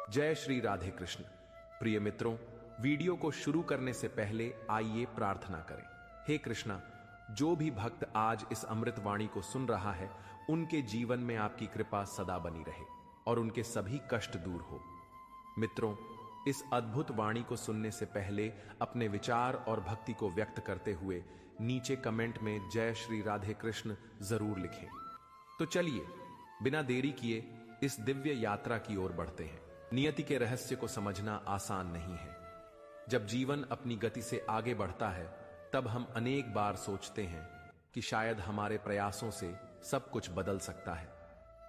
जय श्री राधे कृष्ण। प्रिय मित्रों, वीडियो को शुरू करने से पहले आइए प्रार्थना करें। हे कृष्णा, जो भी भक्त आज इस अमृत वाणी को सुन रहा है, उनके जीवन में आपकी कृपा सदा बनी रहे और उनके सभी कष्ट दूर हो। मित्रों, इस अद्भुत वाणी को सुनने से पहले अपने विचार और भक्ति को व्यक्त करते हुए नीचे कमेंट में जय श्री राधे कृष्ण जरूर लिखें। तो चलिए बिना देरी किए इस दिव्य यात्रा की ओर बढ़ते हैं। नियति के रहस्य को समझना आसान नहीं है। जब जीवन अपनी गति से आगे बढ़ता है, तब हम अनेक बार सोचते हैं कि शायद हमारे प्रयासों से सब कुछ बदल सकता है।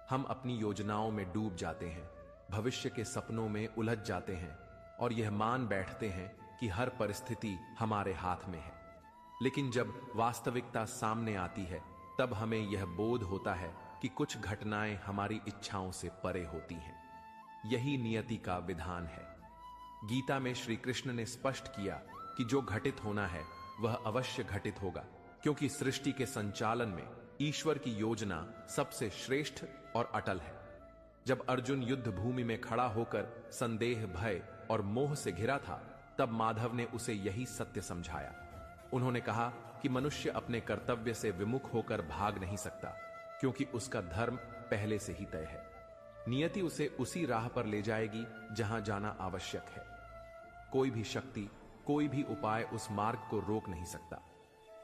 हम अपनी योजनाओं में डूब जाते हैं, भविष्य के सपनों में उलझ जाते हैं और यह मान बैठते हैं कि हर परिस्थिति हमारे हाथ में है। लेकिन जब वास्तविकता सामने आती है, तब हमें यह बोध होता है कि कुछ घटनाएं हमारी इच्छाओं से परे होती हैं। यही नियति का विधान है। गीता में श्री कृष्ण ने स्पष्ट किया कि जो घटित होना है वह अवश्य घटित होगा, क्योंकि सृष्टि के संचालन में ईश्वर की योजना सबसे श्रेष्ठ और अटल है। जब अर्जुन युद्ध भूमि में खड़ा होकर संदेह, भय और मोह से घिरा था, तब माधव ने उसे यही सत्य समझाया। उन्होंने कहा कि मनुष्य अपने कर्तव्य से विमुख होकर भाग नहीं सकता, क्योंकि उसका धर्म पहले से ही तय है। नियति उसे उसी राह पर ले जाएगी जहां जाना आवश्यक है। कोई भी शक्ति, कोई भी उपाय उस मार्ग को रोक नहीं सकता।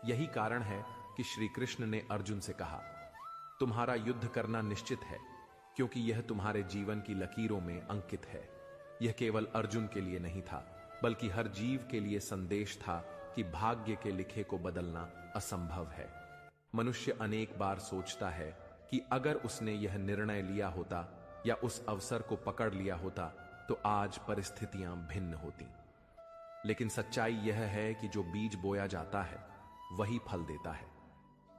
यही कारण है कि श्री कृष्ण ने अर्जुन से कहा, तुम्हारा युद्ध करना निश्चित है, क्योंकि यह तुम्हारे जीवन की लकीरों में अंकित है। यह केवल अर्जुन के लिए नहीं था, बल्कि हर जीव के लिए संदेश था कि भाग्य के लिखे को बदलना असंभव है। मनुष्य अनेक बार सोचता है कि अगर उसने यह निर्णय लिया होता या उस अवसर को पकड़ लिया होता, तो आज परिस्थितियां भिन्न होती। लेकिन सच्चाई यह है कि जो बीज बोया जाता है वही फल देता है।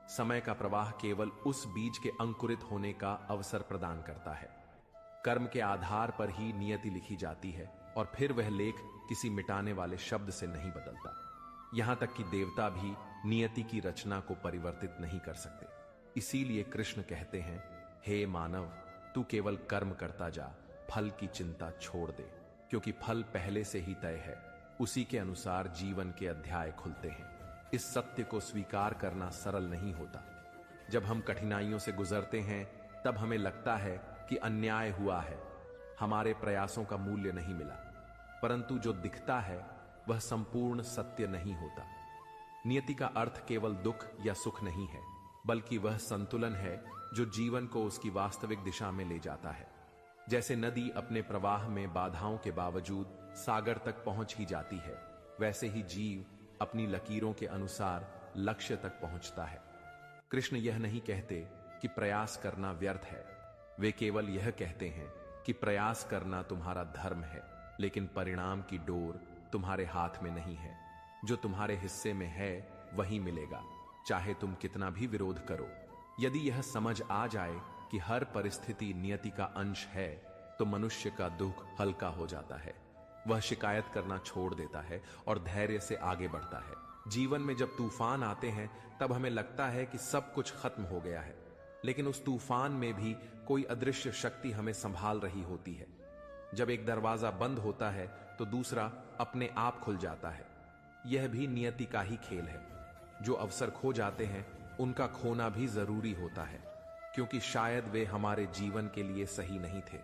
समय का प्रवाह केवल उस बीज के अंकुरित होने का अवसर प्रदान करता है। कर्म के आधार पर ही नियति लिखी जाती है और फिर वह लेख किसी मिटाने वाले शब्द से नहीं बदलता। यहां तक कि देवता भी नियति की रचना को परिवर्तित नहीं कर सकते। इसीलिए कृष्ण कहते हैं, हे मानव, तू केवल कर्म करता जा, फल की चिंता छोड़ दे, क्योंकि फल पहले से ही तय है। उसी के अनुसार जीवन के अध्याय खुलते हैं। इस सत्य को स्वीकार करना सरल नहीं होता। जब हम कठिनाइयों से गुजरते हैं, तब हमें लगता है कि अन्याय हुआ है, हमारे प्रयासों का मूल्य नहीं मिला। परंतु जो दिखता है वह संपूर्ण सत्य नहीं होता। नियति का अर्थ केवल दुख या सुख नहीं है, बल्कि वह संतुलन है जो जीवन को उसकी वास्तविक दिशा में ले जाता है। जैसे नदी अपने प्रवाह में बाधाओं के बावजूद सागर तक पहुंच ही जाती है, वैसे ही जीव अपनी लकीरों के अनुसार लक्ष्य तक पहुंचता है। कृष्ण यह नहीं कहते कि प्रयास करना व्यर्थ है। वे केवल यह कहते हैं कि प्रयास करना तुम्हारा धर्म है, लेकिन परिणाम की डोर तुम्हारे हाथ में नहीं है। जो तुम्हारे हिस्से में है वही मिलेगा, चाहे तुम कितना भी विरोध करो। यदि यह समझ आ जाए कि हर परिस्थिति नियति का अंश है, तो मनुष्य का दुख हल्का हो जाता है। वह शिकायत करना छोड़ देता है और धैर्य से आगे बढ़ता है। जीवन में जब तूफान आते हैं, तब हमें लगता है कि सब कुछ खत्म हो गया है, लेकिन उस तूफान में भी कोई अदृश्य शक्ति हमें संभाल रही होती है। जब एक दरवाजा बंद होता है, तो दूसरा अपने आप खुल जाता है। यह भी नियति का ही खेल है। जो अवसर खो जाते हैं, उनका खोना भी जरूरी होता है, क्योंकि शायद वे हमारे जीवन के लिए सही नहीं थे।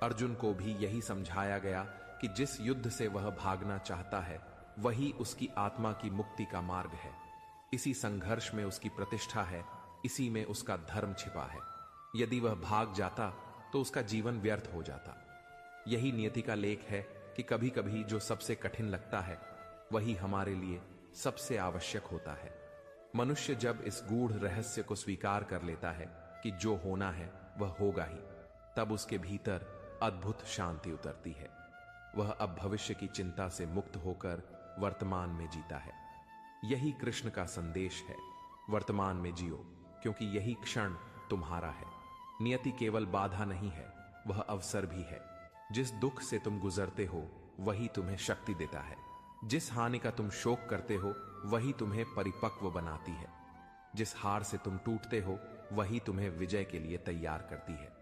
अर्जुन को भी यही समझाया गया कि जिस युद्ध से वह भागना चाहता है, वही उसकी आत्मा की मुक्ति का मार्ग है। इसी संघर्ष में उसकी प्रतिष्ठा है, इसी में उसका धर्म छिपा है। यदि वह भाग जाता तो उसका जीवन व्यर्थ हो जाता। यही नियति का लेख है कि कभी कभी जो सबसे कठिन लगता है, वही हमारे लिए सबसे आवश्यक होता है। मनुष्य जब इस गूढ़ रहस्य को स्वीकार कर लेता है कि जो होना है वह होगा ही, तब उसके भीतर अद्भुत शांति उतरती है। वह अब भविष्य की चिंता से मुक्त होकर वर्तमान में जीता है। यही कृष्ण का संदेश है। वर्तमान में जियो, क्योंकि यही क्षण तुम्हारा है। नियति केवल बाधा नहीं है, वह अवसर भी है। जिस दुख से तुम गुजरते हो, वही तुम्हें शक्ति देता है। जिस हानि का तुम शोक करते हो, वही तुम्हें परिपक्व बनाती है। जिस हार से तुम टूटते हो, वही तुम्हें विजय के लिए तैयार करती है।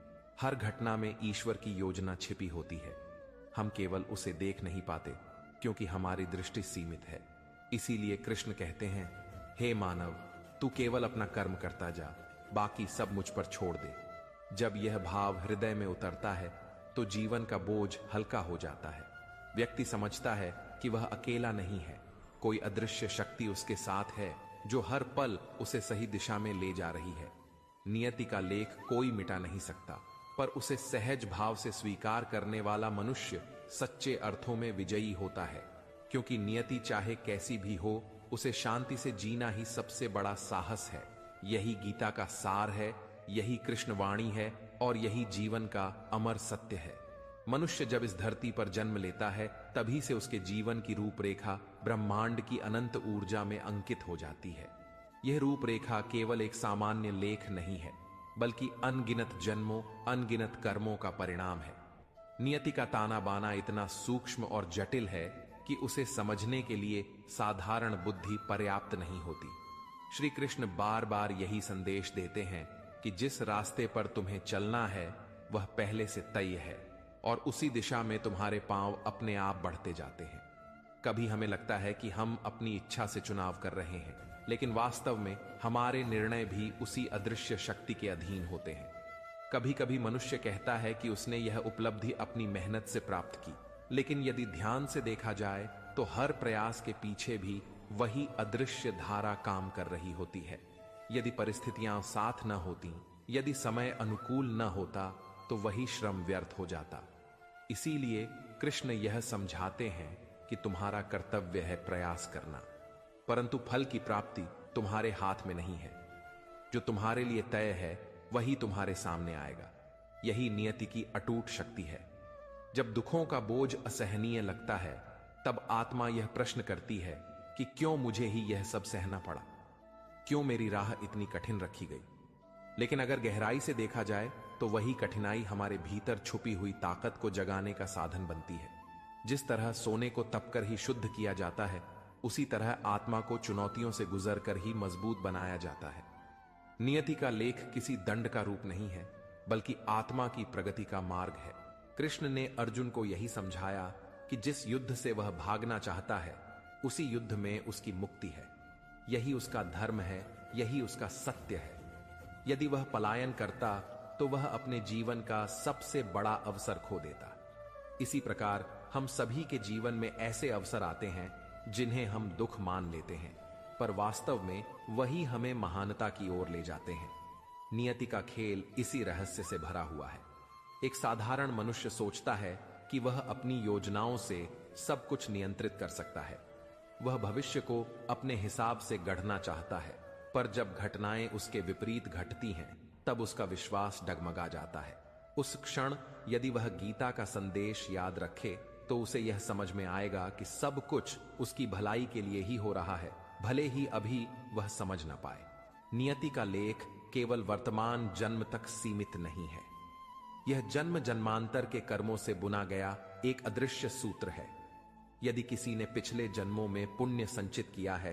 हर घटना में ईश्वर की योजना छिपी होती है। हम केवल उसे देख नहीं पाते क्योंकि हमारी दृष्टि सीमित है। इसीलिए कृष्ण कहते हैं, हे मानव, तू केवल अपना कर्म करता जा, बाकी सब मुझ पर छोड़ दे। जब यह भाव हृदय में उतरता है तो जीवन का बोझ हल्का हो जाता है। व्यक्ति समझता है कि वह अकेला नहीं है, कोई अदृश्य शक्ति उसके साथ है जो हर पल उसे सही दिशा में ले जा रही है। नियति का लेख कोई मिटा नहीं सकता, पर उसे सहज भाव से स्वीकार करने वाला मनुष्य सच्चे अर्थों में विजयी होता है, क्योंकि नियति चाहे कैसी भी हो, उसे शांति से जीना ही सबसे बड़ा साहस है। यही गीता का सार है, यही कृष्णवाणी है और यही जीवन का अमर सत्य है। मनुष्य जब इस धरती पर जन्म लेता है तभी से उसके जीवन की रूपरेखा ब्रह्मांड की अनंत ऊर्जा में अंकित हो जाती है। यह रूपरेखा केवल एक सामान्य लेख नहीं है, बल्कि अनगिनत जन्मों, अनगिनत कर्मों का परिणाम है। नियति का ताना बाना इतना सूक्ष्म और जटिल है कि उसे समझने के लिए साधारण बुद्धि पर्याप्त नहीं होती। श्री कृष्ण बार बार यही संदेश देते हैं कि जिस रास्ते पर तुम्हें चलना है वह पहले से तय है और उसी दिशा में तुम्हारे पांव अपने आप बढ़ते जाते हैं। कभी हमें लगता है कि हम अपनी इच्छा से चुनाव कर रहे हैं, लेकिन वास्तव में हमारे निर्णय भी उसी अदृश्य शक्ति के अधीन होते हैं। कभी कभी मनुष्य कहता है कि उसने यह उपलब्धि अपनी मेहनत से प्राप्त की, लेकिन यदि ध्यान से देखा जाए तो हर प्रयास के पीछे भी वही अदृश्य धारा काम कर रही होती है। यदि परिस्थितियां साथ न होती, यदि समय अनुकूल न होता, तो वही श्रम व्यर्थ हो जाता। इसीलिए कृष्ण यह समझाते हैं कि तुम्हारा कर्तव्य है प्रयास करना, परंतु फल की प्राप्ति तुम्हारे हाथ में नहीं है। जो तुम्हारे लिए तय है वही तुम्हारे सामने आएगा। यही नियति की अटूट शक्ति है। जब दुखों का बोझ असहनीय लगता है तब आत्मा यह प्रश्न करती है कि क्यों मुझे ही यह सब सहना पड़ा, क्यों मेरी राह इतनी कठिन रखी गई। लेकिन अगर गहराई से देखा जाए तो वही कठिनाई हमारे भीतर छुपी हुई ताकत को जगाने का साधन बनती है। जिस तरह सोने को तपकर ही शुद्ध किया जाता है, उसी तरह आत्मा को चुनौतियों से गुजरकर ही मजबूत बनाया जाता है। नियति का लेख किसी दंड का रूप नहीं है, बल्कि आत्मा की प्रगति का मार्ग है। कृष्ण ने अर्जुन को यही समझाया कि जिस युद्ध से वह भागना चाहता है, उसी युद्ध में उसकी मुक्ति है। यही उसका धर्म है, यही उसका सत्य है। यदि वह पलायन करता तो वह अपने जीवन का सबसे बड़ा अवसर खो देता। इसी प्रकार हम सभी के जीवन में ऐसे अवसर आते हैं जिन्हें हम दुख मान लेते हैं, पर वास्तव में वही हमें महानता की ओर ले जाते हैं। नियति का खेल इसी रहस्य से भरा हुआ है। एक साधारण मनुष्य सोचता है कि वह अपनी योजनाओं से सब कुछ नियंत्रित कर सकता है। वह भविष्य को अपने हिसाब से गढ़ना चाहता है, पर जब घटनाएं उसके विपरीत घटती हैं तब उसका विश्वास डगमगा जाता है। उस क्षण यदि वह गीता का संदेश याद रखे तो उसे यह समझ में आएगा कि सब कुछ उसकी भलाई के लिए ही हो रहा है, भले ही अभी वह समझ न पाए। नियति का लेख केवल वर्तमान जन्म तक सीमित नहीं है। यह जन्म जन्मांतर के कर्मों से बुना गया एक अदृश्य सूत्र है। यदि किसी ने पिछले जन्मों में पुण्य संचित किया है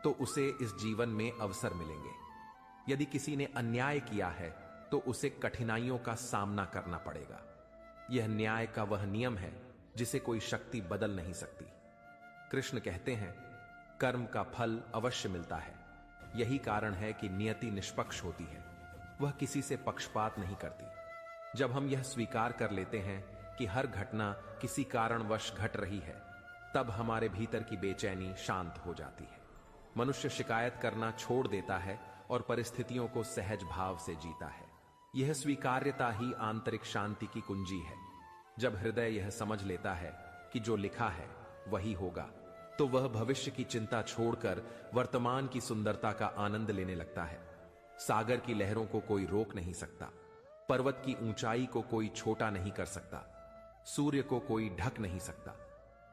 तो उसे इस जीवन में अवसर मिलेंगे। यदि किसी ने अन्याय किया है तो उसे कठिनाइयों का सामना करना पड़ेगा। यह न्याय का वह नियम है जिसे कोई शक्ति बदल नहीं सकती। कृष्ण कहते हैं, कर्म का फल अवश्य मिलता है। यही कारण है कि नियति निष्पक्ष होती है, वह किसी से पक्षपात नहीं करती। जब हम यह स्वीकार कर लेते हैं कि हर घटना किसी कारणवश घट रही है, तब हमारे भीतर की बेचैनी शांत हो जाती है। मनुष्य शिकायत करना छोड़ देता है और परिस्थितियों को सहज भाव से जीता है। यह स्वीकार्यता ही आंतरिक शांति की कुंजी है। जब हृदय यह समझ लेता है कि जो लिखा है वही होगा, तो वह भविष्य की चिंता छोड़कर वर्तमान की सुंदरता का आनंद लेने लगता है। सागर की लहरों को कोई रोक नहीं सकता, पर्वत की ऊंचाई को कोई छोटा नहीं कर सकता, सूर्य को कोई ढक नहीं सकता।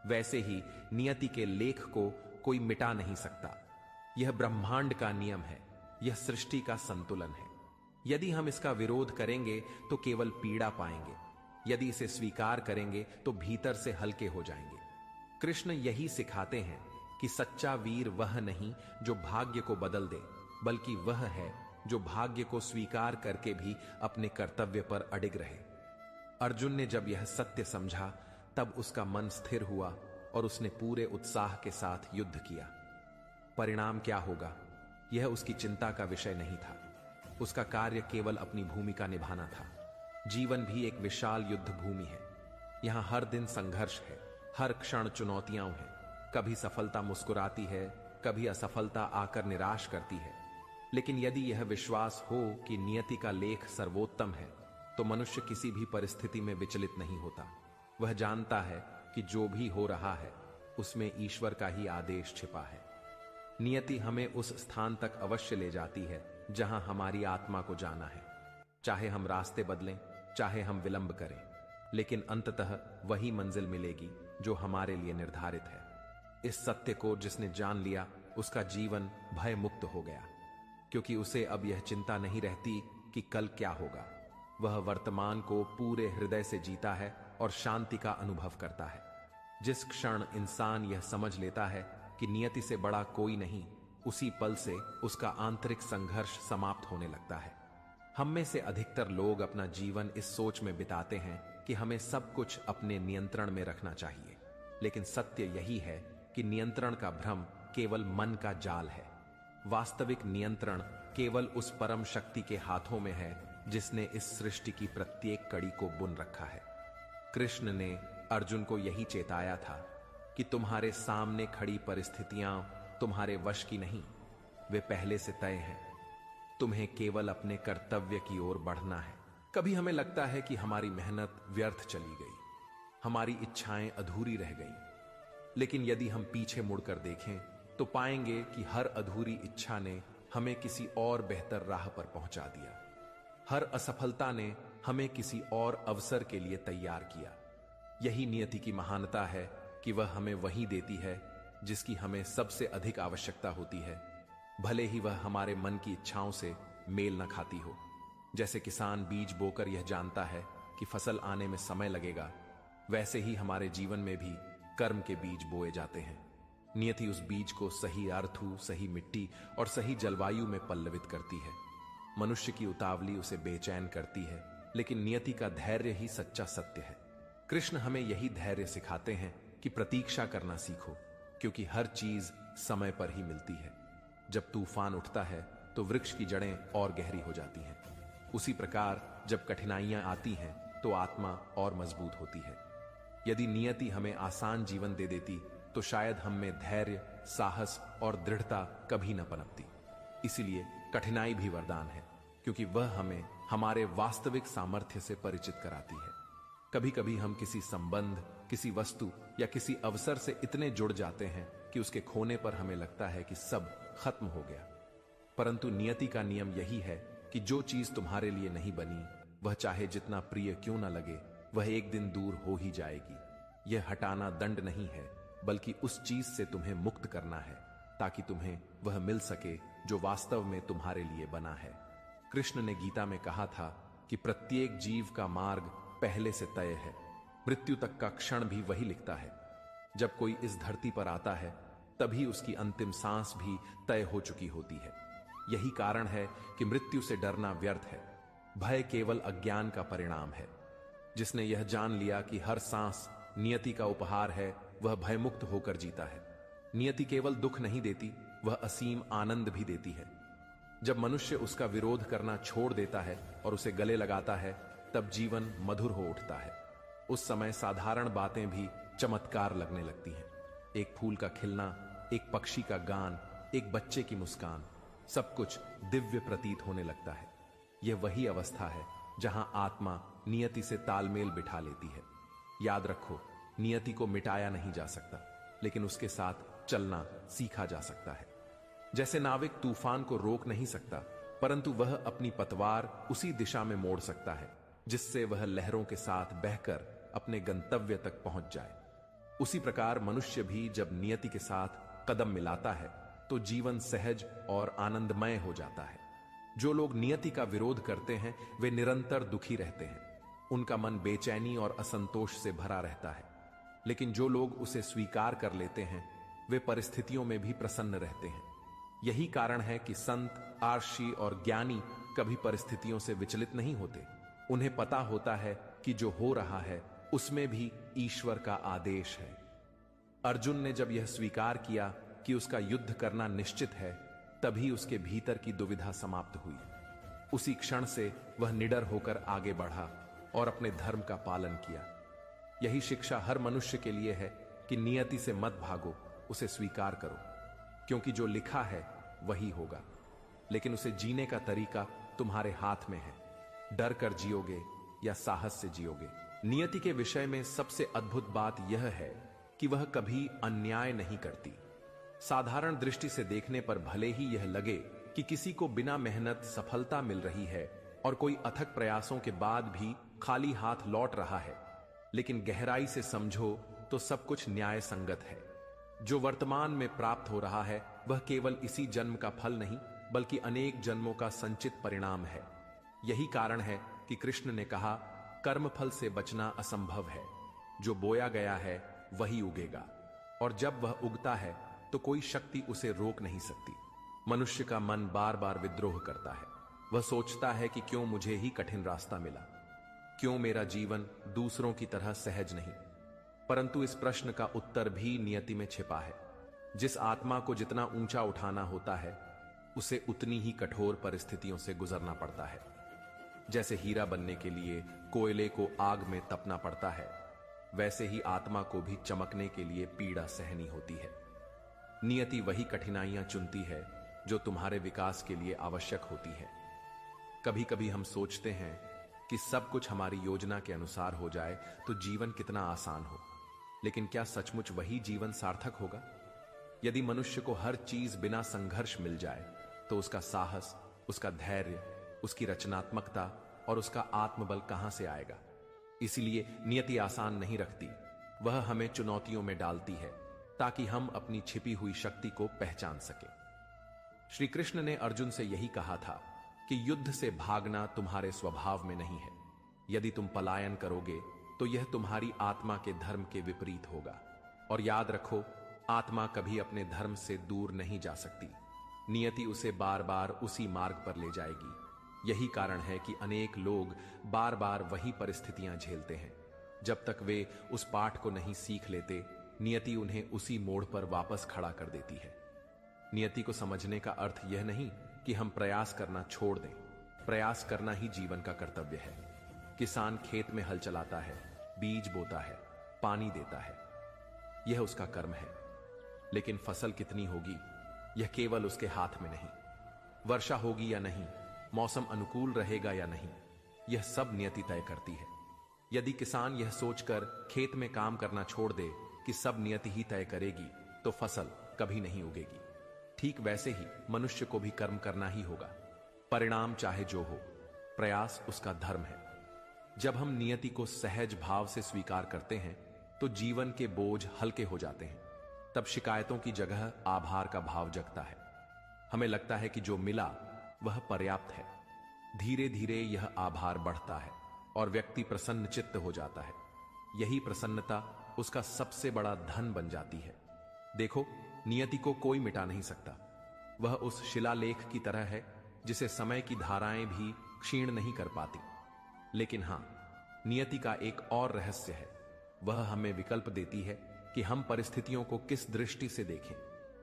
वैसे ही नियति के लेख को कोई मिटा नहीं सकता। यह ब्रह्मांड का नियम है, यह सृष्टि का संतुलन है। यदि हम इसका विरोध करेंगे तो केवल पीड़ा पाएंगे, यदि इसे स्वीकार करेंगे तो भीतर से हल्के हो जाएंगे। कृष्ण यही सिखाते हैं कि सच्चा वीर वह नहीं जो भाग्य को बदल दे, बल्कि वह है जो भाग्य को स्वीकार करके भी अपने कर्तव्य पर अडिग रहे। अर्जुन ने जब यह सत्य समझा तब उसका मन स्थिर हुआ और उसने पूरे उत्साह के साथ युद्ध किया। परिणाम क्या होगा, यह उसकी चिंता का विषय नहीं था। उसका कार्य केवल अपनी भूमिका निभाना था। जीवन भी एक विशाल युद्ध भूमि है। यहां हर दिन संघर्ष है, हर क्षण चुनौतियां हैं। कभी सफलता मुस्कुराती है, कभी असफलता आकर निराश करती है। लेकिन यदि यह विश्वास हो कि नियति का लेख सर्वोत्तम है, तो मनुष्य किसी भी परिस्थिति में विचलित नहीं होता। वह जानता है कि जो भी हो रहा है उसमें ईश्वर का ही आदेश छिपा है। नियति हमें उस स्थान तक अवश्य ले जाती है जहां हमारी आत्मा को जाना है। चाहे हम रास्ते बदलें, चाहे हम विलंब करें, लेकिन अंततः वही मंजिल मिलेगी जो हमारे लिए निर्धारित है। इस सत्य को जिसने जान लिया, उसका जीवन भय मुक्त हो गया, क्योंकि उसे अब यह चिंता नहीं रहती कि कल क्या होगा। वह वर्तमान को पूरे हृदय से जीता है और शांति का अनुभव करता है। जिस क्षण इंसान यह समझ लेता है कि नियति से बड़ा कोई नहीं, उसी पल से उसका आंतरिक संघर्ष समाप्त होने लगता है। हम में से अधिकतर लोग अपना जीवन इस सोच में बिताते हैं कि हमें सब कुछ अपने नियंत्रण में रखना चाहिए, लेकिन सत्य यही है कि नियंत्रण का भ्रम केवल मन का जाल है। वास्तविक नियंत्रण केवल उस परम शक्ति के हाथों में है जिसने इस सृष्टि की प्रत्येक कड़ी को बुन रखा है। कृष्ण ने अर्जुन को यही चेताया था कि तुम्हारे सामने खड़ी परिस्थितियां तुम्हारे वश की नहीं, वे पहले से तय हैं। तुम्हें केवल अपने कर्तव्य की ओर बढ़ना है। कभी हमें लगता है कि हमारी मेहनत व्यर्थ चली गई, हमारी इच्छाएं अधूरी रह गईं। लेकिन यदि हम पीछे मुड़कर देखें तो पाएंगे कि हर अधूरी इच्छा ने हमें किसी और बेहतर राह पर पहुंचा दिया। हर असफलता ने हमें किसी और अवसर के लिए तैयार किया। यही नियति की महानता है कि वह हमें वही देती है जिसकी हमें सबसे अधिक आवश्यकता होती है, भले ही वह हमारे मन की इच्छाओं से मेल न खाती हो। जैसे किसान बीज बोकर यह जानता है कि फसल आने में समय लगेगा, वैसे ही हमारे जीवन में भी कर्म के बीज बोए जाते हैं। नियति उस बीज को सही आर्थू, सही मिट्टी और सही जलवायु में पल्लवित करती है। मनुष्य की उतावली उसे बेचैन करती है, लेकिन नियति का धैर्य ही सच्चा सत्य है। कृष्ण हमें यही धैर्य सिखाते हैं कि प्रतीक्षा करना सीखो, क्योंकि हर चीज समय पर ही मिलती है। जब तूफान उठता है तो वृक्ष की जड़ें और गहरी हो जाती हैं। उसी प्रकार जब कठिनाइयां आती हैं तो आत्मा और मजबूत होती है। यदि नियति हमें आसान जीवन दे देती तो शायद हम में धैर्य, साहस और दृढ़ता कभी न पनपती। इसीलिए कठिनाई भी वरदान है, क्योंकि वह हमें हमारे वास्तविक सामर्थ्य से परिचित कराती है। कभी कभी हम किसी संबंध, किसी वस्तु या किसी अवसर से इतने जुड़ जाते हैं कि उसके खोने पर हमें लगता है कि सब खत्म हो गया। परंतु नियति का नियम यही है कि जो चीज तुम्हारे लिए नहीं बनी, वह चाहे जितना प्रिय क्यों न लगे, वह एक दिन दूर हो ही जाएगी। यह हटाना दंड नहीं है, बल्कि उस चीज से तुम्हें मुक्त करना है, ताकि तुम्हें वह मिल सके जो वास्तव में तुम्हारे लिए बना है। कृष्ण ने गीता में कहा था कि प्रत्येक जीव का मार्ग पहले से तय है। मृत्यु तक का क्षण भी वही लिखता है। जब कोई इस धरती पर आता है, तभी उसकी अंतिम सांस भी तय हो चुकी होती है। यही कारण है कि मृत्यु से डरना व्यर्थ है। भय केवल अज्ञान का परिणाम है। जिसने यह जान लिया कि हर सांस नियति का उपहार है, वह भयमुक्त होकर जीता है। नियति केवल दुख नहीं देती, वह असीम आनंद भी देती है। जब मनुष्य उसका विरोध करना छोड़ देता है और उसे गले लगाता है, तब जीवन मधुर हो उठता है। उस समय साधारण बातें भी चमत्कार लगने लगती हैं। एक फूल का खिलना, एक पक्षी का गान, एक बच्चे की मुस्कान, सब कुछ दिव्य प्रतीत होने लगता है। यह वही अवस्था है जहां आत्मा नियति से तालमेल बिठा लेती है। याद रखो, नियति को मिटाया नहीं जा सकता, लेकिन उसके साथ चलना सीखा जा सकता है। जैसे नाविक तूफान को रोक नहीं सकता, परंतु वह अपनी पतवार उसी दिशा में मोड़ सकता है जिससे वह लहरों के साथ बहकर अपने गंतव्य तक पहुंच जाए। उसी प्रकार मनुष्य भी जब नियति के साथ कदम मिलाता है तो जीवन सहज और आनंदमय हो जाता है। जो लोग नियति का विरोध करते हैं, वे निरंतर दुखी रहते हैं। उनका मन बेचैनी और असंतोष से भरा रहता है। लेकिन जो लोग उसे स्वीकार कर लेते हैं, वे परिस्थितियों में भी प्रसन्न रहते हैं। यही कारण है कि संत, आर्षी और ज्ञानी कभी परिस्थितियों से विचलित नहीं होते। उन्हें पता होता है कि जो हो रहा है उसमें भी ईश्वर का आदेश है। अर्जुन ने जब यह स्वीकार किया कि उसका युद्ध करना निश्चित है, तभी उसके भीतर की दुविधा समाप्त हुई। उसी क्षण से वह निडर होकर आगे बढ़ा और अपने धर्म का पालन किया। यही शिक्षा हर मनुष्य के लिए है कि नियति से मत भागो, उसे स्वीकार करो, क्योंकि जो लिखा है वही होगा। लेकिन उसे जीने का तरीका तुम्हारे हाथ में है। डर कर जियोगे या साहस से जियोगे। नियति के विषय में सबसे अद्भुत बात यह है कि वह कभी अन्याय नहीं करती। साधारण दृष्टि से देखने पर भले ही यह लगे कि किसी को बिना मेहनत सफलता मिल रही है और कोई अथक प्रयासों के बाद भी खाली हाथ लौट रहा है, लेकिन गहराई से समझो तो सब कुछ न्याय संगत है। जो वर्तमान में प्राप्त हो रहा है वह केवल इसी जन्म का फल नहीं, बल्कि अनेक जन्मों का संचित परिणाम है। यही कारण है कि कृष्ण ने कहा, कर्मफल से बचना असंभव है। जो बोया गया है वही उगेगा, और जब वह उगता है तो कोई शक्ति उसे रोक नहीं सकती। मनुष्य का मन बार बार विद्रोह करता है। वह सोचता है कि क्यों मुझे ही कठिन रास्ता मिला, क्यों मेरा जीवन दूसरों की तरह सहज नहीं। परंतु इस प्रश्न का उत्तर भी नियति में छिपा है। जिस आत्मा को जितना ऊंचा उठाना होता है, उसे उतनी ही कठोर परिस्थितियों से गुजरना पड़ता है। जैसे हीरा बनने के लिए कोयले को आग में तपना पड़ता है, वैसे ही आत्मा को भी चमकने के लिए पीड़ा सहनी होती है। नियति वही कठिनाइयां चुनती है जो तुम्हारे विकास के लिए आवश्यक होती है। कभी कभी हम सोचते हैं कि सब कुछ हमारी योजना के अनुसार हो जाए तो जीवन कितना आसान हो, लेकिन क्या सचमुच वही जीवन सार्थक होगा? यदि मनुष्य को हर चीज बिना संघर्ष मिल जाए तो उसका साहस, उसका धैर्य, उसकी रचनात्मकता और उसका आत्मबल कहां से आएगा? इसलिए नियति आसान नहीं रखती। वह हमें चुनौतियों में डालती है ताकि हम अपनी छिपी हुई शक्ति को पहचान सके। श्री कृष्ण ने अर्जुन से यही कहा था कि युद्ध से भागना तुम्हारे स्वभाव में नहीं है। यदि तुम पलायन करोगे तो यह तुम्हारी आत्मा के धर्म के विपरीत होगा। और याद रखो, आत्मा कभी अपने धर्म से दूर नहीं जा सकती। नियति उसे बार बार उसी मार्ग पर ले जाएगी। यही कारण है कि अनेक लोग बार बार वही परिस्थितियां झेलते हैं। जब तक वे उस पाठ को नहीं सीख लेते, नियति उन्हें उसी मोड़ पर वापस खड़ा कर देती है। नियति को समझने का अर्थ यह नहीं कि हम प्रयास करना छोड़ दें। प्रयास करना ही जीवन का कर्तव्य है। किसान खेत में हल चलाता है, बीज बोता है, पानी देता है, यह उसका कर्म है। लेकिन फसल कितनी होगी, यह केवल उसके हाथ में नहीं। वर्षा होगी या नहीं, मौसम अनुकूल रहेगा या नहीं, यह सब नियति तय करती है। यदि किसान यह सोचकर खेत में काम करना छोड़ दे कि सब नियति ही तय करेगी, तो फसल कभी नहीं उगेगी। ठीक वैसे ही मनुष्य को भी कर्म करना ही होगा, परिणाम चाहे जो हो। प्रयास उसका धर्म है। जब हम नियति को सहज भाव से स्वीकार करते हैं तो जीवन के बोझ हल्के हो जाते हैं। तब शिकायतों की जगह आभार का भाव जगता है। हमें लगता है कि जो मिला वह पर्याप्त है। धीरे धीरे यह आभार बढ़ता है और व्यक्ति प्रसन्न चित्त हो जाता है। यही प्रसन्नता उसका सबसे बड़ा धन बन जाती है। देखो, नियति को कोई मिटा नहीं सकता। वह उस शिलालेख की तरह है जिसे समय की धाराएं भी क्षीण नहीं कर पाती। लेकिन हां, नियति का एक और रहस्य है। वह हमें विकल्प देती है कि हम परिस्थितियों को किस दृष्टि से देखें।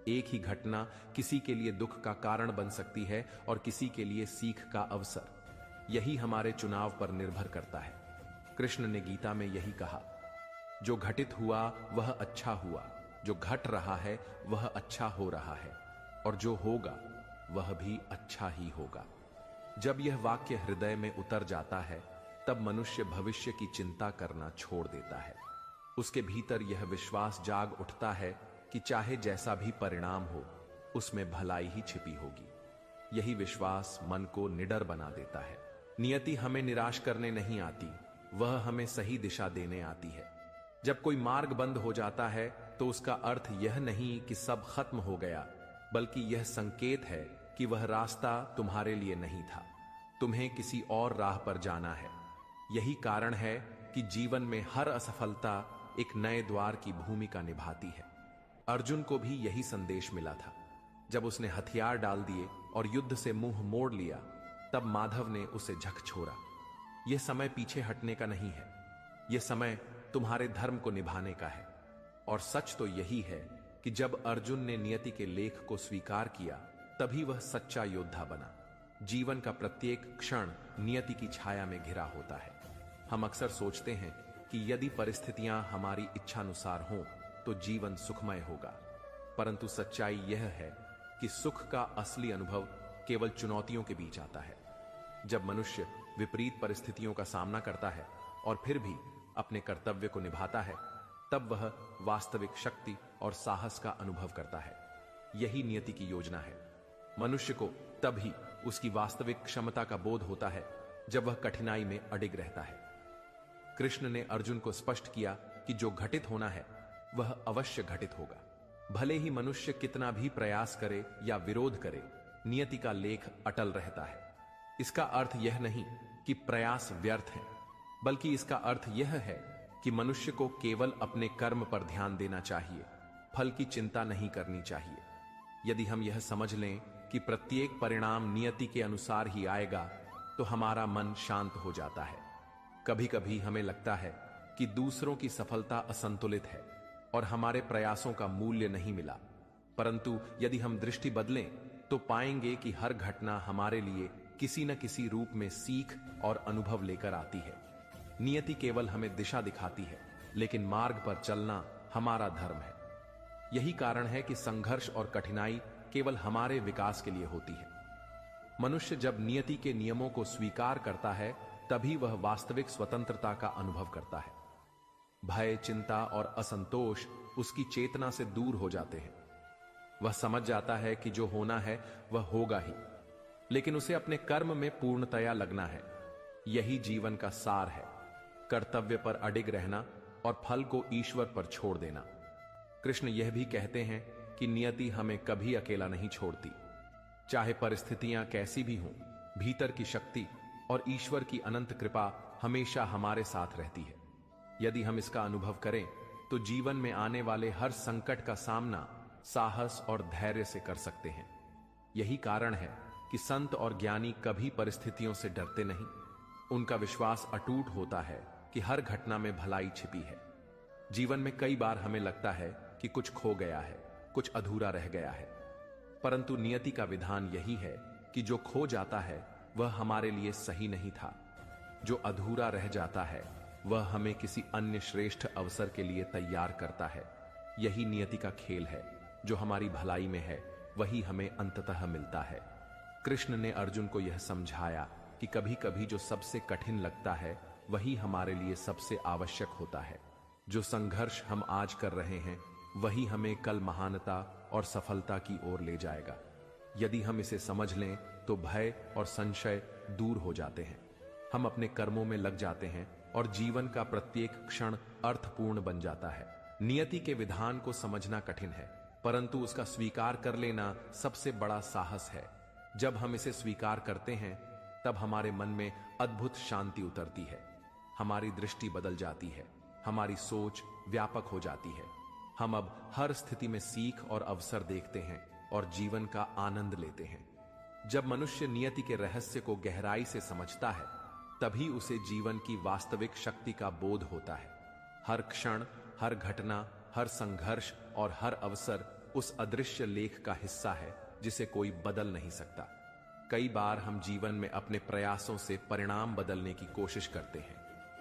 एक ही घटना किसी के लिए दुख का कारण बन सकती है और किसी के लिए सीख का अवसर। यही हमारे चुनाव पर निर्भर करता है। कृष्ण ने गीता में यही कहा, जो घटित हुआ वह अच्छा हुआ, जो घट रहा है वह अच्छा हो रहा है, और जो होगा वह भी अच्छा ही होगा। जब यह वाक्य हृदय में उतर जाता है, तब मनुष्य भविष्य की चिंता करना छोड़ देता है। उसके भीतर यह विश्वास जाग उठता है कि चाहे जैसा भी परिणाम हो, उसमें भलाई ही छिपी होगी। यही विश्वास मन को निडर बना देता है। नियति हमें निराश करने नहीं आती, वह हमें सही दिशा देने आती है। जब कोई मार्ग बंद हो जाता है तो उसका अर्थ यह नहीं कि सब खत्म हो गया, बल्कि यह संकेत है कि वह रास्ता तुम्हारे लिए नहीं था, तुम्हें किसी और राह पर जाना है। यही कारण है कि जीवन में हर असफलता एक नए द्वार की भूमिका निभाती है। अर्जुन को भी यही संदेश मिला था। जब उसने हथियार डाल दिए और युद्ध से मुंह मोड़ लिया, तब माधव ने उसे झकझोरा। यह समय पीछे हटने का नहीं है, यह समय तुम्हारे धर्म को निभाने का है। और सच तो यही है कि जब अर्जुन ने नियति के लेख को स्वीकार किया, तभी वह सच्चा योद्धा बना। जीवन का प्रत्येक क्षण नियति की छाया में घिरा होता है। हम अक्सर सोचते हैं कि यदि परिस्थितियां हमारी इच्छानुसार हों तो जीवन सुखमय होगा, परंतु सच्चाई यह है कि सुख का असली अनुभव केवल चुनौतियों के बीच आता है। जब मनुष्य विपरीत परिस्थितियों का सामना करता है और फिर भी अपने कर्तव्य को निभाता है, तब वह वास्तविक शक्ति और साहस का अनुभव करता है। यही नियति की योजना है। मनुष्य को तभी उसकी वास्तविक क्षमता का बोध होता है जब वह कठिनाई में अडिग रहता है। कृष्ण ने अर्जुन को स्पष्ट किया कि जो घटित होना है वह अवश्य घटित होगा। भले ही मनुष्य कितना भी प्रयास करे या विरोध करे, नियति का लेख अटल रहता है। इसका अर्थ यह नहीं कि प्रयास व्यर्थ है, बल्कि इसका अर्थ यह है कि मनुष्य को केवल अपने कर्म पर ध्यान देना चाहिए, फल की चिंता नहीं करनी चाहिए। यदि हम यह समझ लें कि प्रत्येक परिणाम नियति के अनुसार ही आएगा, तो हमारा मन शांत हो जाता है। कभी कभी हमें लगता है कि दूसरों की सफलता असंतुलित है और हमारे प्रयासों का मूल्य नहीं मिला, परंतु यदि हम दृष्टि बदलें तो पाएंगे कि हर घटना हमारे लिए किसी न किसी रूप में सीख और अनुभव लेकर आती है। नियति केवल हमें दिशा दिखाती है, लेकिन मार्ग पर चलना हमारा धर्म है। यही कारण है कि संघर्ष और कठिनाई केवल हमारे विकास के लिए होती है। मनुष्य जब नियति के नियमों को स्वीकार करता है, तभी वह वास्तविक स्वतंत्रता का अनुभव करता है। भय, चिंता और असंतोष उसकी चेतना से दूर हो जाते हैं। वह समझ जाता है कि जो होना है वह होगा ही, लेकिन उसे अपने कर्म में पूर्णतया लगना है। यही जीवन का सार है, कर्तव्य पर अडिग रहना और फल को ईश्वर पर छोड़ देना। कृष्ण यह भी कहते हैं कि नियति हमें कभी अकेला नहीं छोड़ती। चाहे परिस्थितियां कैसी भी हों, भीतर की शक्ति और ईश्वर की अनंत कृपा हमेशा हमारे साथ रहती है। यदि हम इसका अनुभव करें तो जीवन में आने वाले हर संकट का सामना साहस और धैर्य से कर सकते हैं। यही कारण है कि संत और ज्ञानी कभी परिस्थितियों से डरते नहीं। उनका विश्वास अटूट होता है कि हर घटना में भलाई छिपी है। जीवन में कई बार हमें लगता है कि कुछ खो गया है, कुछ अधूरा रह गया है, परंतु नियति का विधान यही है कि जो खो जाता है वह हमारे लिए सही नहीं था। जो अधूरा रह जाता है वह हमें किसी अन्य श्रेष्ठ अवसर के लिए तैयार करता है। यही नियति का खेल है। जो हमारी भलाई में है वही हमें अंततः मिलता है। कृष्ण ने अर्जुन को यह समझाया कि कभी कभी जो सबसे कठिन लगता है वही हमारे लिए सबसे आवश्यक होता है। जो संघर्ष हम आज कर रहे हैं वही हमें कल महानता और सफलता की ओर ले जाएगा। यदि हम इसे समझ लें तो भय और संशय दूर हो जाते हैं। हम अपने कर्मों में लग जाते हैं और जीवन का प्रत्येक क्षण अर्थपूर्ण बन जाता है। नियति के विधान को समझना कठिन है, परंतु उसका स्वीकार कर लेना सबसे बड़ा साहस है। जब हम इसे स्वीकार करते हैं तब हमारे मन में अद्भुत शांति उतरती है। हमारी दृष्टि बदल जाती है, हमारी सोच व्यापक हो जाती है। हम अब हर स्थिति में सीख और अवसर देखते हैं और जीवन का आनंद लेते हैं। जब मनुष्य नियति के रहस्य को गहराई से समझता है, तभी उसे जीवन की वास्तविक शक्ति का बोध होता है। हर क्षण, हर घटना, हर संघर्ष और हर अवसर उस अदृश्य लेख का हिस्सा है जिसे कोई बदल नहीं सकता। कई बार हम जीवन में अपने प्रयासों से परिणाम बदलने की कोशिश करते हैं,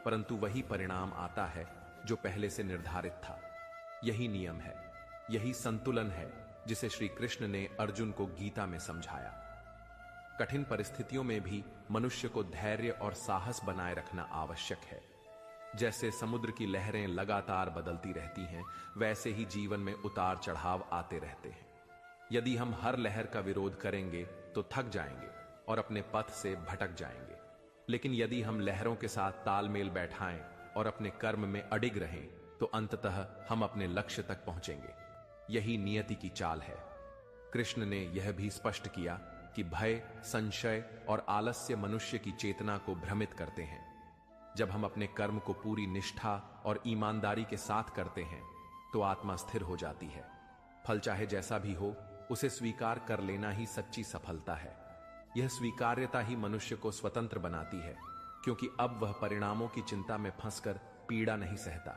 परंतु वही परिणाम आता है जो पहले से निर्धारित था। यही नियम है, यही संतुलन है जिसे श्री कृष्ण ने अर्जुन को गीता में समझाया। कठिन परिस्थितियों में भी मनुष्य को धैर्य और साहस बनाए रखना आवश्यक है। जैसे समुद्र की लहरें लगातार बदलती रहती हैं, वैसे ही जीवन में उतार चढ़ाव आते रहते हैं। यदि हम हर लहर का विरोध करेंगे तो थक जाएंगे और अपने पथ से भटक जाएंगे, लेकिन यदि हम लहरों के साथ तालमेल बैठाएं और अपने कर्म में अडिग रहें तो अंततः हम अपने लक्ष्य तक पहुंचेंगे। यही नियति की चाल है। कृष्ण ने यह भी स्पष्ट किया कि भय, संशय और आलस्य मनुष्य की चेतना को भ्रमित करते हैं। जब हम अपने कर्म को पूरी निष्ठा और ईमानदारी के साथ करते हैं तो आत्मा स्थिर हो जाती है। फल चाहे जैसा भी हो, उसे स्वीकार कर लेना ही सच्ची सफलता है। यह स्वीकार्यता ही मनुष्य को स्वतंत्र बनाती है, क्योंकि अब वह परिणामों की चिंता में फंसकर पीड़ा नहीं सहता।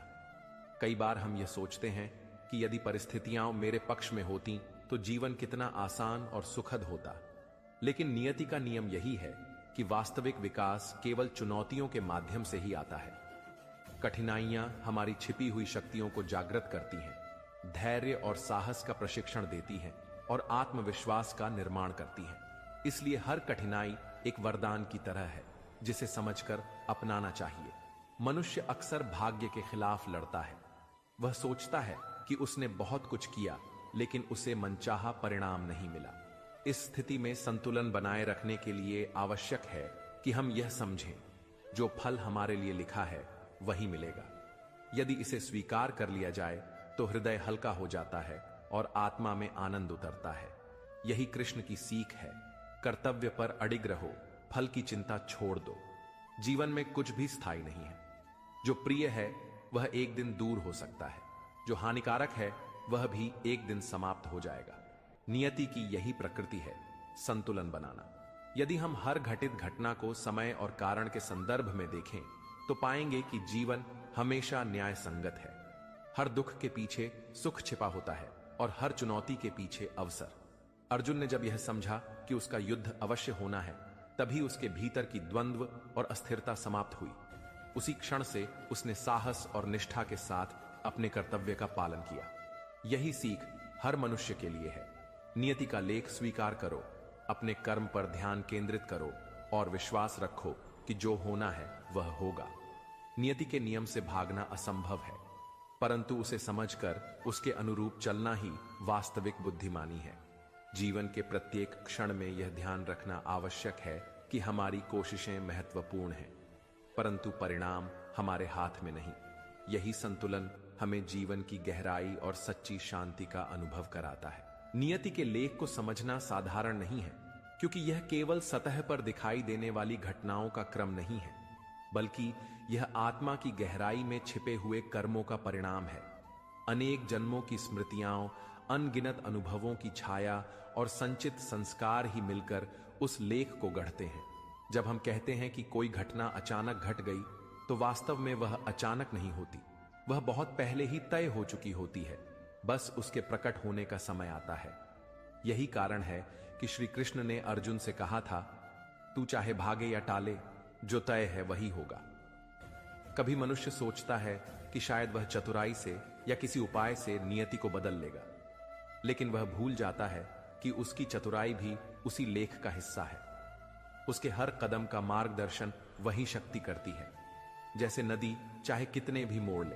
कई बार हम यह सोचते हैं कि यदि परिस्थितियां मेरे पक्ष में होती तो जीवन कितना आसान और सुखद होता। लेकिन नियति का नियम यही है कि वास्तविक विकास केवल चुनौतियों के माध्यम से ही आता है। कठिनाइयां हमारी छिपी हुई शक्तियों को जागृत करती हैं, धैर्य और साहस का प्रशिक्षण देती हैं और आत्मविश्वास का निर्माण करती हैं। इसलिए हर कठिनाई एक वरदान की तरह है जिसे समझकर अपनाना चाहिए। मनुष्य अक्सर भाग्य के खिलाफ लड़ता है। वह सोचता है कि उसने बहुत कुछ किया लेकिन उसे मनचाहा परिणाम नहीं मिला। इस स्थिति में संतुलन बनाए रखने के लिए आवश्यक है कि हम यह समझें, जो फल हमारे लिए लिखा है वही मिलेगा। यदि इसे स्वीकार कर लिया जाए तो हृदय हल्का हो जाता है और आत्मा में आनंद उतरता है। यही कृष्ण की सीख है। कर्तव्य पर अडिग रहो, फल की चिंता छोड़ दो। जीवन में कुछ भी स्थायी नहीं है। जो प्रिय है वह एक दिन दूर हो सकता है, जो हानिकारक है वह भी एक दिन समाप्त हो जाएगा। नियति की यही प्रकृति है, संतुलन बनाना। यदि हम हर घटित घटना को समय और कारण के संदर्भ में देखें तो पाएंगे कि जीवन हमेशा न्याय संगत है। हर दुख के पीछे सुख छिपा होता है और हर चुनौती के पीछे अवसर। अर्जुन ने जब यह समझा कि उसका युद्ध अवश्य होना है, तभी उसके भीतर की द्वंद्व और अस्थिरता समाप्त हुई। उसी क्षण से उसने साहस और निष्ठा के साथ अपने कर्तव्य का पालन किया। यही सीख हर मनुष्य के लिए है। नियति का लेख स्वीकार करो, अपने कर्म पर ध्यान केंद्रित करो और विश्वास रखो कि जो होना है वह होगा। नियति के नियम से भागना असंभव है, परंतु उसे समझकर उसके अनुरूप चलना ही वास्तविक बुद्धिमानी है। जीवन के प्रत्येक क्षण में यह ध्यान रखना आवश्यक है कि हमारी कोशिशें महत्वपूर्ण हैं, परंतु परिणाम हमारे हाथ में नहीं। यही संतुलन हमें जीवन की गहराई और सच्ची शांति का अनुभव कराता है। नियति के लेख को समझना साधारण नहीं है, क्योंकि यह केवल सतह पर दिखाई देने वाली घटनाओं का क्रम नहीं है, बल्कि यह आत्मा की गहराई में छिपे हुए कर्मों का परिणाम है। अनेक जन्मों की स्मृतियां, अनगिनत अनुभवों की छाया और संचित संस्कार ही मिलकर उस लेख को गढ़ते हैं। जब हम कहते हैं कि कोई घटना अचानक घट गई, तो वास्तव में वह अचानक नहीं होती। वह बहुत पहले ही तय हो चुकी होती है, बस उसके प्रकट होने का समय आता है। यही कारण है कि श्री कृष्ण ने अर्जुन से कहा था, तू चाहे भागे या टाले, जो तय है वही होगा। कभी मनुष्य सोचता है कि शायद वह चतुराई से या किसी उपाय से नियति को बदल लेगा, लेकिन वह भूल जाता है कि उसकी चतुराई भी उसी लेख का हिस्सा है। उसके हर कदम का मार्गदर्शन वही शक्ति करती है। जैसे नदी चाहे कितने भी मोड़ ले,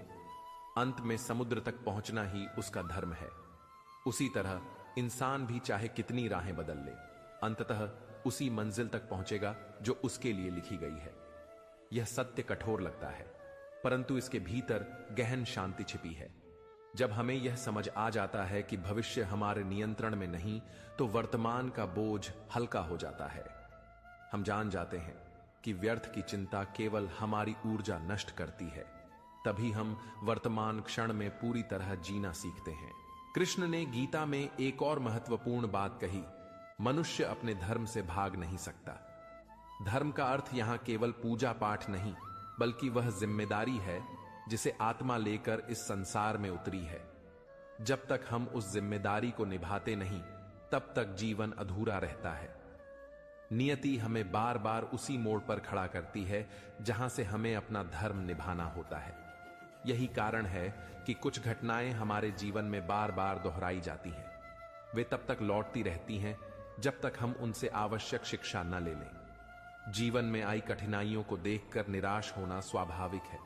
अंत में समुद्र तक पहुंचना ही उसका धर्म है। उसी तरह इंसान भी चाहे कितनी राहें बदल ले, अंततः उसी मंजिल तक पहुंचेगा जो उसके लिए लिखी गई है। यह सत्य कठोर लगता है, परंतु इसके भीतर गहन शांति छिपी है। जब हमें यह समझ आ जाता है कि भविष्य हमारे नियंत्रण में नहीं, तो वर्तमान का बोझ हल्का हो जाता है। हम जान जाते हैं कि व्यर्थ की चिंता केवल हमारी ऊर्जा नष्ट करती है। तभी हम वर्तमान क्षण में पूरी तरह जीना सीखते हैं। कृष्ण ने गीता में एक और महत्वपूर्ण बात कही, मनुष्य अपने धर्म से भाग नहीं सकता। धर्म का अर्थ यहां केवल पूजा पाठ नहीं, बल्कि वह जिम्मेदारी है जिसे आत्मा लेकर इस संसार में उतरी है। जब तक हम उस जिम्मेदारी को निभाते नहीं, तब तक जीवन अधूरा रहता है। नियति हमें बार बार उसी मोड़ पर खड़ा करती है जहां से हमें अपना धर्म निभाना होता है। यही कारण है कि कुछ घटनाएं हमारे जीवन में बार बार दोहराई जाती हैं। वे तब तक लौटती रहती हैं जब तक हम उनसे आवश्यक शिक्षा न ले लें। जीवन में आई कठिनाइयों को देखकर निराश होना स्वाभाविक है,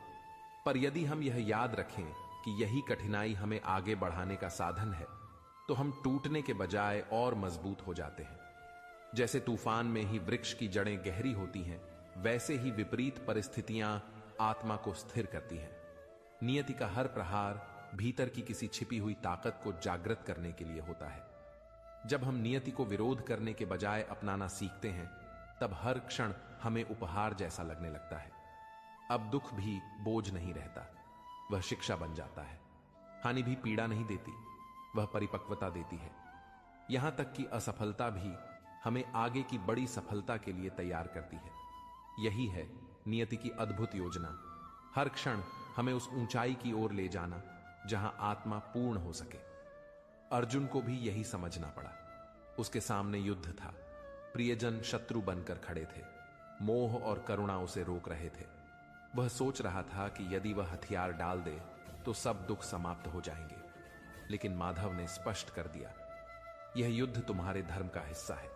पर यदि हम यह याद रखें कि यही कठिनाई हमें आगे बढ़ाने का साधन है, तो हम टूटने के बजाय और मजबूत हो जाते हैं। जैसे तूफान में ही वृक्ष की जड़ें गहरी होती हैं, वैसे ही विपरीत परिस्थितियां आत्मा को स्थिर करती हैं। नियति का हर प्रहार भीतर की किसी छिपी हुई ताकत को जागृत करने के लिए होता है। जब हम नियति को विरोध करने के बजाय अपनाना सीखते हैं, तब हर क्षण हमें उपहार जैसा लगने लगता है। अब दुख भी बोझ नहीं रहता, वह शिक्षा बन जाता है। हानि भी पीड़ा नहीं देती, वह परिपक्वता देती है। यहां तक कि असफलता भी हमें आगे की बड़ी सफलता के लिए तैयार करती है। यही है नियति की अद्भुत योजना। हर क्षण हमें उस ऊंचाई की ओर ले जाना जहां आत्मा पूर्ण हो सके। अर्जुन को भी यही समझना पड़ा। उसके सामने युद्ध था। प्रियजन शत्रु बनकर खड़े थे। मोह और करुणा उसे रोक रहे थे। वह सोच रहा था कि यदि वह हथियार डाल दे तो सब दुख समाप्त हो जाएंगे। लेकिन माधव ने स्पष्ट कर दिया, यह युद्ध तुम्हारे धर्म का हिस्सा है।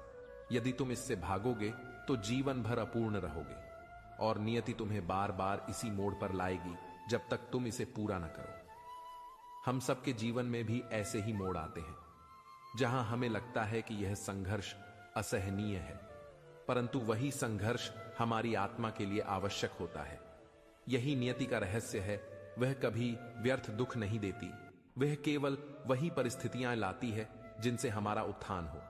यदि तुम इससे भागोगे तो जीवन भर अपूर्ण रहोगे और नियति तुम्हें बार बार इसी मोड़ पर लाएगी जब तक तुम इसे पूरा न करो। हम सबके जीवन में भी ऐसे ही मोड़ आते हैं जहां हमें लगता है कि यह संघर्ष असहनीय है, परंतु वही संघर्ष हमारी आत्मा के लिए आवश्यक होता है। यही नियति का रहस्य है। वह कभी व्यर्थ दुख नहीं देती। वह केवल वही परिस्थितियां लाती है जिनसे हमारा उत्थान हो।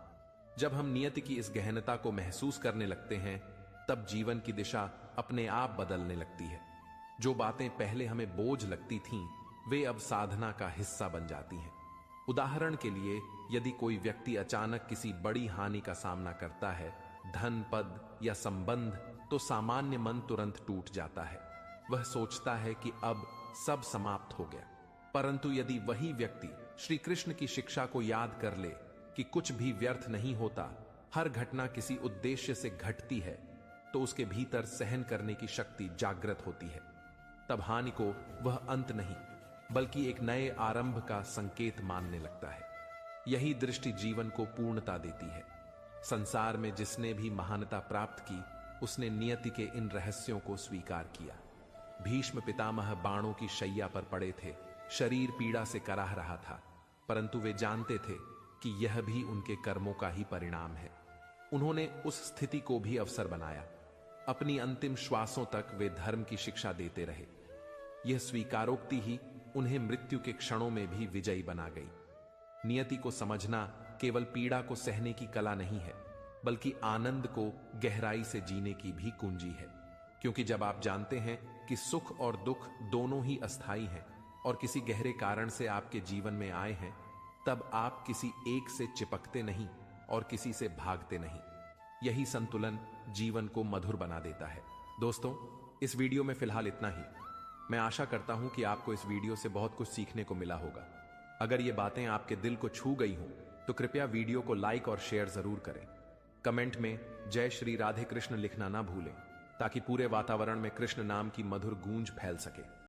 जब हम नियति की इस गहनता को महसूस करने लगते हैं तब जीवन की दिशा अपने आप बदलने लगती है। जो बातें पहले हमें बोझ लगती थीं वे अब साधना का हिस्सा बन जाती हैं। उदाहरण के लिए, यदि कोई व्यक्ति अचानक किसी बड़ी हानि का सामना करता है, धन, पद या संबंध, तो सामान्य मन तुरंत टूट जाता है। वह सोचता है कि अब सब समाप्त हो गया। परंतु यदि वही व्यक्ति श्री कृष्ण की शिक्षा को याद कर ले कि कुछ भी व्यर्थ नहीं होता, हर घटना किसी उद्देश्य से घटती है, तो उसके भीतर सहन करने की शक्ति जागृत होती है। तब हानि को वह अंत नहीं बल्कि एक नए आरंभ का संकेत मानने लगता है। यही दृष्टि जीवन को पूर्णता देती है। संसार में जिसने भी महानता प्राप्त की उसने नियति के इन रहस्यों को स्वीकार किया। भीष्म पितामह बाणों की शैया पर पड़े थे। शरीर पीड़ा से कराह रहा था, परंतु वे जानते थे कि यह भी उनके कर्मों का ही परिणाम है। उन्होंने उस स्थिति को भी अवसर बनाया। अपनी अंतिम श्वासों तक वे धर्म की शिक्षा देते रहे। यह स्वीकारोक्ति ही उन्हें मृत्यु के क्षणों में भी विजयी बना गई। नियति को समझना केवल पीड़ा को सहने की कला नहीं है, बल्कि आनंद को गहराई से जीने की भी कुंजी है। क्योंकि जब आप जानते हैं कि सुख और दुख दोनों ही अस्थायी हैं और किसी गहरे कारण से आपके जीवन में आए हैं, तब आप किसी एक से चिपकते नहीं और किसी से भागते नहीं। यही संतुलन जीवन को मधुर बना देता है। दोस्तों, इस वीडियो में फिलहाल इतना ही। मैं आशा करता हूं कि आपको इस वीडियो से बहुत कुछ सीखने को मिला होगा। अगर ये बातें आपके दिल को छू गई हों तो कृपया वीडियो को लाइक और शेयर जरूर करें। कमेंट में जय श्री राधे कृष्ण लिखना ना भूलें, ताकि पूरे वातावरण में कृष्ण नाम की मधुर गूंज फैल सके।